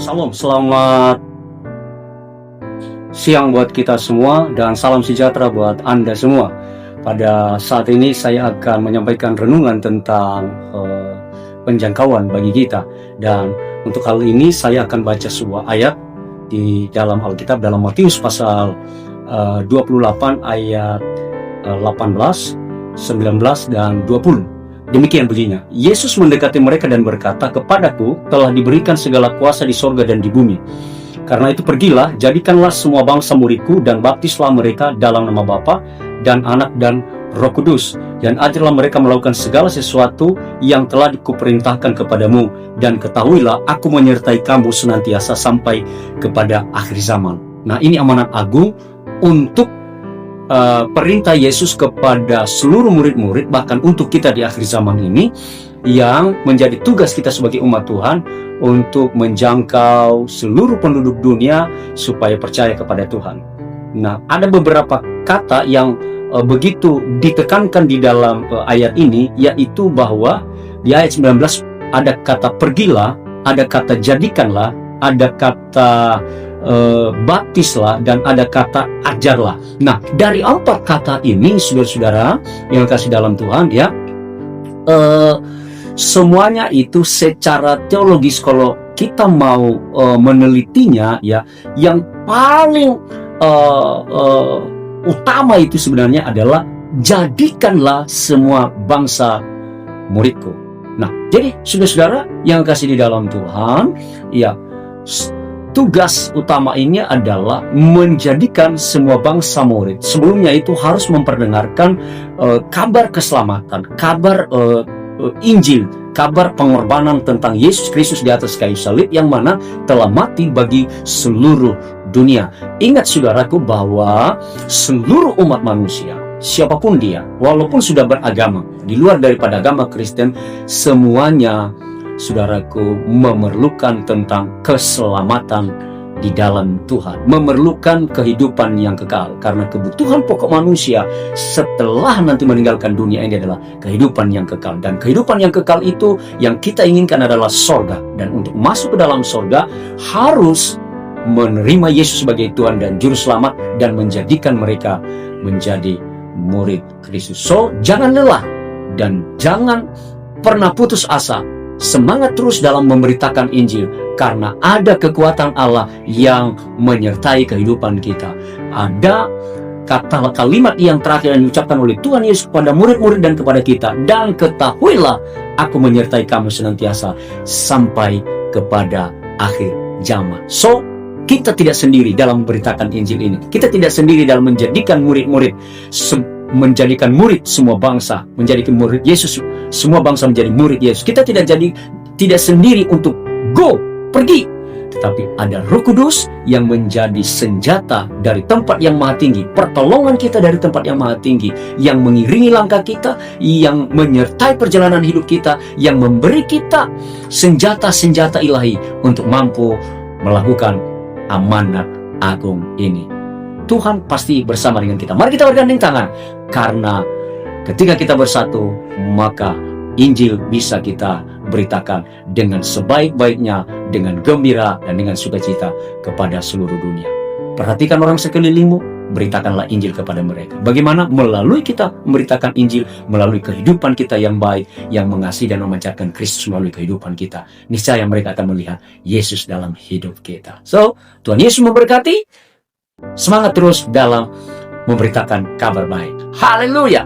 Salam, selamat siang buat kita semua dan salam sejahtera buat Anda semua. Pada saat ini saya akan menyampaikan renungan tentang penjangkauan bagi kita. Dan untuk hal ini saya akan baca sebuah ayat di dalam Alkitab dalam Matius pasal 28 ayat 18, 19 dan 20. Demikian bunyinya, Yesus mendekati mereka dan berkata, "Kepadaku telah diberikan segala kuasa di sorga dan di bumi. Karena itu pergilah, jadikanlah semua bangsa muridku dan baptislah mereka dalam nama Bapa dan Anak dan Roh Kudus. Dan ajarlah mereka melakukan segala sesuatu yang telah kuperintahkan kepadamu. Dan ketahuilah, aku menyertai kamu senantiasa sampai kepada akhir zaman." Nah, ini amanat agung untuk perintah Yesus kepada seluruh murid-murid, bahkan untuk kita di akhir zaman ini, yang menjadi tugas kita sebagai umat Tuhan untuk menjangkau seluruh penduduk dunia supaya percaya kepada Tuhan. Nah, ada beberapa kata yang begitu ditekankan di dalam ayat ini, yaitu bahwa di ayat 19 ada kata pergilah, ada kata jadikanlah, ada kata baptislah, dan ada kata ajarlah. Nah, dari 4 kata ini, saudara-saudara yang kasih dalam Tuhan, ya, semuanya itu secara teologis kalau kita mau menelitinya, ya, yang paling utama itu sebenarnya adalah jadikanlah semua bangsa muridku. Nah, jadi saudara-saudara yang kasih di dalam Tuhan, ya, tugas utama ini adalah menjadikan semua bangsa murid. Sebelumnya itu harus memperdengarkan kabar keselamatan, kabar Injil, kabar pengorbanan tentang Yesus Kristus di atas kayu salib yang mana telah mati bagi seluruh dunia. Ingat saudaraku bahwa seluruh umat manusia, siapapun dia, walaupun sudah beragama di luar daripada agama Kristen, semuanya, saudaraku, memerlukan tentang keselamatan di dalam Tuhan, memerlukan kehidupan yang kekal. Karena kebutuhan pokok manusia setelah nanti meninggalkan dunia ini adalah kehidupan yang kekal. Dan kehidupan yang kekal itu yang kita inginkan adalah sorga. Dan untuk masuk ke dalam sorga harus menerima Yesus sebagai Tuhan dan Juru Selamat dan menjadikan mereka menjadi murid Kristus. So, jangan lelah dan jangan pernah putus asa. Semangat terus dalam memberitakan Injil, karena ada kekuatan Allah yang menyertai kehidupan kita. Ada kalimat yang terakhir yang diucapkan oleh Tuhan Yesus kepada murid-murid dan kepada kita, "Dan ketahuilah, aku menyertai kamu senantiasa sampai kepada akhir zaman." So, kita tidak sendiri dalam memberitakan Injil ini. Kita tidak sendiri dalam menjadikan murid-murid, menjadikan murid semua bangsa, menjadikan murid Yesus, semua bangsa menjadi murid Yesus. Kita tidak sendiri untuk pergi, tetapi ada Roh Kudus yang menjadi senjata dari tempat yang maha tinggi, pertolongan kita dari tempat yang maha tinggi, yang mengiringi langkah kita, yang menyertai perjalanan hidup kita, yang memberi kita senjata-senjata ilahi untuk mampu melakukan amanat agung ini. Tuhan pasti bersama dengan kita. Mari kita bergandeng tangan, karena ketika kita bersatu, maka Injil bisa kita beritakan dengan sebaik-baiknya, dengan gembira dan dengan sukacita kepada seluruh dunia. Perhatikan orang sekelilingmu, beritakanlah Injil kepada mereka. Bagaimana? Melalui kita memberitakan Injil, melalui kehidupan kita yang baik, yang mengasihi dan memancarkan Kristus melalui kehidupan kita. Niscaya mereka akan melihat Yesus dalam hidup kita. So, Tuhan Yesus memberkati. Semangat terus dalam memberitakan kabar baik. Haleluya!